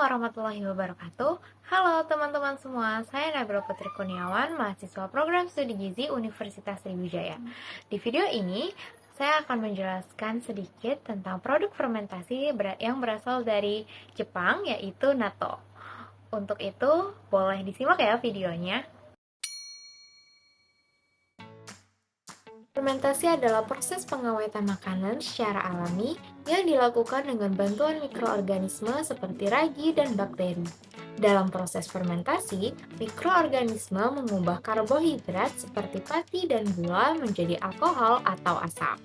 warahmatullahi wabarakatuh. Halo teman-teman semua, saya Nabila Putri Kurniawan, mahasiswa program studi gizi Universitas Sriwijaya. Di video ini, saya akan menjelaskan sedikit tentang produk fermentasi yang berasal dari Jepang, yaitu natto. Untuk itu, boleh disimak ya videonya. Fermentasi adalah proses pengawetan makanan secara alami yang dilakukan dengan bantuan mikroorganisme seperti ragi dan bakteri. Dalam proses fermentasi, mikroorganisme mengubah karbohidrat seperti pati dan gula menjadi alkohol atau asam.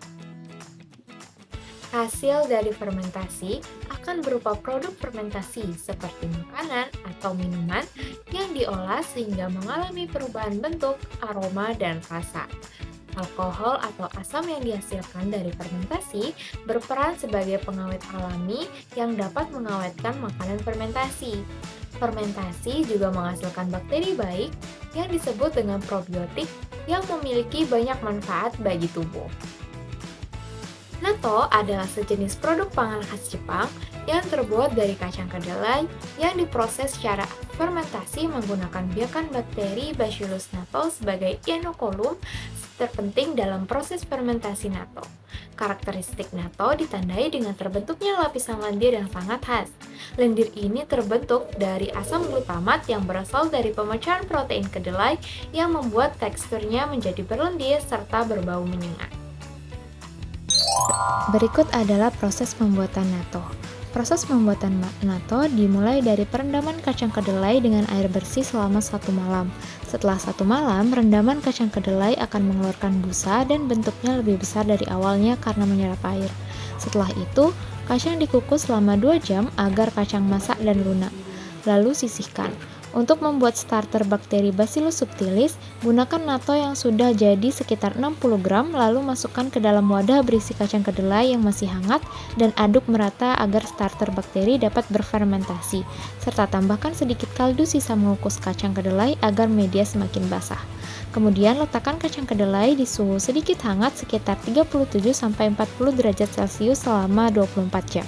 Hasil dari fermentasi akan berupa produk fermentasi seperti makanan atau minuman yang diolah sehingga mengalami perubahan bentuk, aroma, dan rasa. Alkohol atau asam yang dihasilkan dari fermentasi berperan sebagai pengawet alami yang dapat mengawetkan makanan fermentasi. Fermentasi juga menghasilkan bakteri baik yang disebut dengan probiotik yang memiliki banyak manfaat bagi tubuh. Natto adalah sejenis produk pangan khas Jepang yang terbuat dari kacang kedelai yang diproses secara fermentasi menggunakan biakan bakteri Bacillus natto sebagai inokulum terpenting dalam proses fermentasi natto. Karakteristik natto ditandai dengan terbentuknya lapisan lendir yang sangat khas. Lendir ini terbentuk dari asam glutamat yang berasal dari pemecahan protein kedelai yang membuat teksturnya menjadi berlendir serta berbau menyengat. Berikut adalah proses pembuatan natto. Proses pembuatan natto dimulai dari perendaman kacang kedelai dengan air bersih selama 1 malam. Setelah 1 malam, rendaman kacang kedelai akan mengeluarkan busa dan bentuknya lebih besar dari awalnya karena menyerap air. Setelah itu, kacang dikukus selama 2 jam agar kacang masak dan lunak. Lalu sisihkan. Untuk membuat starter bakteri Bacillus subtilis, gunakan natto yang sudah jadi sekitar 60 gram, lalu masukkan ke dalam wadah berisi kacang kedelai yang masih hangat dan aduk merata agar starter bakteri dapat berfermentasi, serta tambahkan sedikit kaldu sisa mengukus kacang kedelai agar media semakin basah. Kemudian letakkan kacang kedelai di suhu sedikit hangat sekitar 37-40 derajat Celcius selama 24 jam.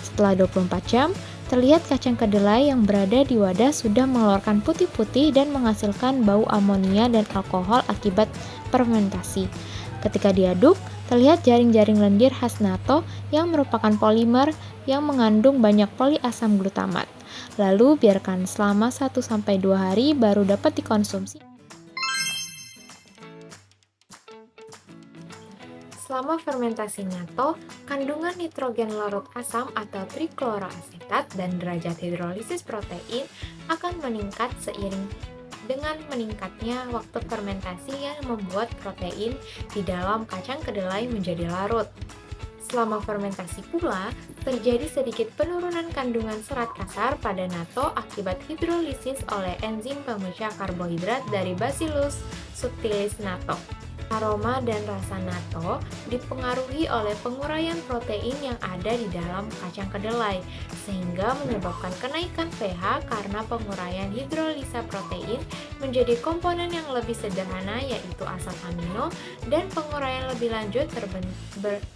Setelah 24 jam, terlihat kacang kedelai yang berada di wadah sudah mengeluarkan putih-putih dan menghasilkan bau amonia dan alkohol akibat fermentasi. Ketika diaduk, terlihat jaring-jaring lendir khas natto yang merupakan polimer yang mengandung banyak poliasam glutamat. Lalu biarkan selama 1-2 hari baru dapat dikonsumsi. Selama fermentasi natto, kandungan nitrogen larut asam atau trikloroasetat dan derajat hidrolisis protein akan meningkat seiring dengan meningkatnya waktu fermentasi yang membuat protein di dalam kacang kedelai menjadi larut. Selama fermentasi pula, terjadi sedikit penurunan kandungan serat kasar pada natto akibat hidrolisis oleh enzim pemecah karbohidrat dari Bacillus subtilis natto. Aroma dan rasa natto dipengaruhi oleh penguraian protein yang ada di dalam kacang kedelai, sehingga menyebabkan kenaikan pH karena penguraian hidrolisa protein menjadi komponen yang lebih sederhana yaitu asam amino dan penguraian lebih lanjut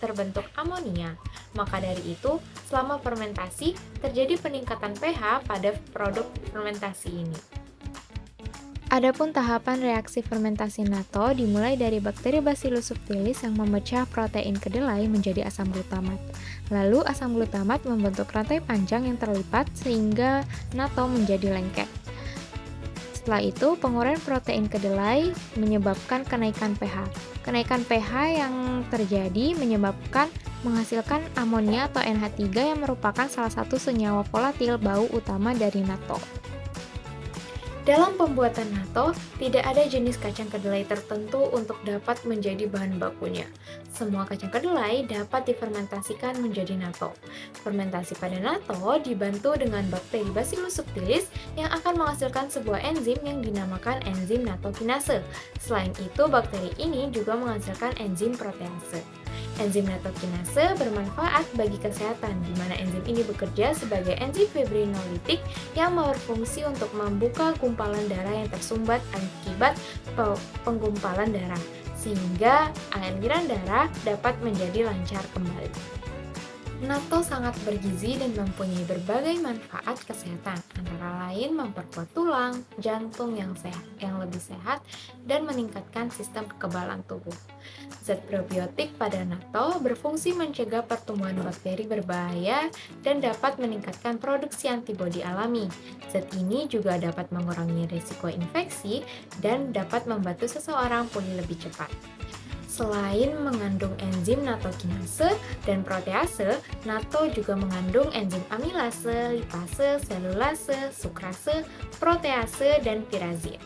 terbentuk amonia. Maka dari itu, selama fermentasi terjadi peningkatan pH pada produk fermentasi ini. Adapun tahapan reaksi fermentasi natto dimulai dari bakteri Bacillus subtilis yang memecah protein kedelai menjadi asam glutamat. Lalu asam glutamat membentuk rantai panjang yang terlipat sehingga natto menjadi lengket. Setelah itu, penguraian protein kedelai menyebabkan kenaikan pH. Kenaikan pH yang terjadi menyebabkan menghasilkan amonia atau NH3 yang merupakan salah satu senyawa volatil bau utama dari natto. Dalam pembuatan natto, tidak ada jenis kacang kedelai tertentu untuk dapat menjadi bahan bakunya. Semua kacang kedelai dapat difermentasikan menjadi natto. Fermentasi pada natto dibantu dengan bakteri Bacillus subtilis yang akan menghasilkan sebuah enzim yang dinamakan enzim nattokinase. Selain itu, bakteri ini juga menghasilkan enzim protease. Enzim nattokinase bermanfaat bagi kesehatan, di mana enzim ini bekerja sebagai enzim fibrinolitik yang berfungsi untuk membuka gumpalan darah yang tersumbat akibat penggumpalan darah, sehingga aliran darah dapat menjadi lancar kembali. Natto sangat bergizi dan mempunyai berbagai manfaat kesehatan, antara lain memperkuat tulang, jantung yang lebih sehat, dan meningkatkan sistem kekebalan tubuh. Zat probiotik pada natto berfungsi mencegah pertumbuhan bakteri berbahaya dan dapat meningkatkan produksi antibodi alami. Zat ini juga dapat mengurangi risiko infeksi dan dapat membantu seseorang pulih lebih cepat. Selain mengandung enzim nattokinase dan protease, natto juga mengandung enzim amilase, lipase, selulase, sukrase, protease, dan tirazin.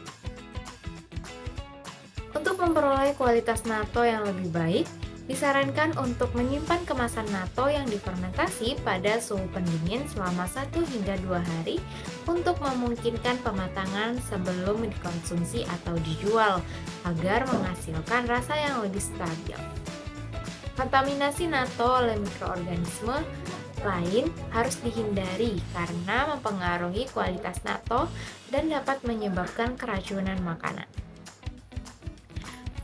Untuk memperoleh kualitas natto yang lebih baik, disarankan untuk menyimpan kemasan natto yang difermentasi pada suhu pendingin selama 1 hingga 2 hari untuk memungkinkan pematangan sebelum dikonsumsi atau dijual agar menghasilkan rasa yang lebih stabil. Kontaminasi natto oleh mikroorganisme lain harus dihindari karena mempengaruhi kualitas natto dan dapat menyebabkan keracunan makanan.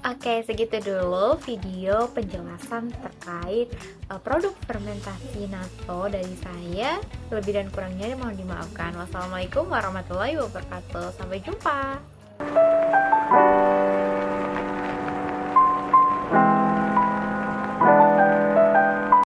Oke, segitu dulu video penjelasan terkait produk fermentasi natto dari saya. Lebih dan kurangnya mohon dimaafkan. Wassalamualaikum warahmatullahi wabarakatuh. Sampai jumpa.